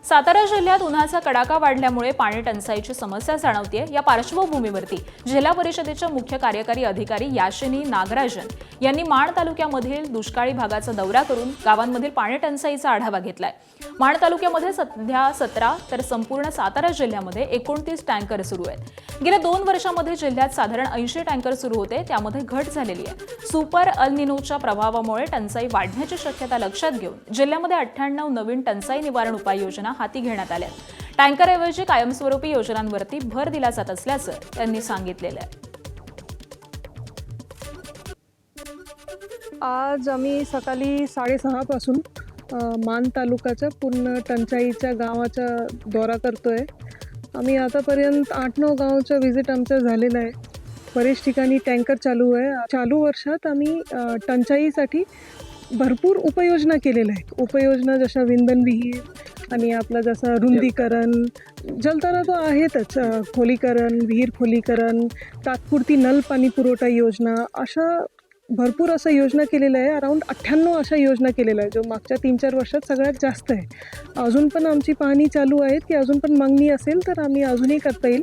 सातारा जिल्ह्यात उन्हाचा कडाका वाढल्यामुळे पाणी टंचाईची समस्या जाणवतेय। या पार्श्वभूमीवरती जिल्हा परिषदेच्या मुख्य कार्यकारी अधिकारी याशिनी नागराजन यांनी माण तालुक्यामधील दुष्काळी भागाचा दौरा करून गावांमधील पाणी टंचाईचा आढावा घेतलाय। माण तालुक्यामध्ये सध्या 17 तर संपूर्ण सातारा जिल्ह्यामध्ये 29 टँकर सुरू आहेत। गेल्या 2 वर्षांमध्ये जिल्ह्यात साधारण 80 टँकर सुरू होते, त्यामध्ये घट झालेली आहे। सुपर अल निनोच्या प्रभावामुळे टंचाई वाढण्याची शक्यता लक्षात घेऊन जिल्ह्यामध्ये 98 नवीन टंचाई निवारण उपाययोजना हाती घेण्यात आल्या। टँकरऐवजी कायमस्वरूपी योजनांवरती भर दिला जात असल्याचं त्यांनी सांगितलेलं आहे। आज आम्ही सकाळी 6:30 पासून मान तालुक्याच्या पूर्ण टंचाईच्या गावाचा दौरा करतोय। आम्ही आतापर्यंत 8-9 गावांचा व्हिजिट आमचा झालेला आहे। बरेच ठिकाणी टँकर चालू आहे। चालू वर्षात आम्ही टंचाईसाठी भरपूर उपाययोजना केलेल्या आहेत। उपाययोजना जशा विंधन विहीर आणि आपलं जसं रुंदीकरण, जलतारा तो आहेतच, खोलीकरण, विहीर खोलीकरण, तात्पुरती नल पाणी पुरवठा योजना, अशा भरपूर अशा योजना केलेल्या आहे। अराऊंड 98 अशा योजना केलेल्या आहे, जो मागच्या 3-4 वर्षात सगळ्यात जास्त आहे। अजून पण आमची पाहणी चालू आहे की अजून पण मागणी असेल तर आम्ही अजूनही करता येईल।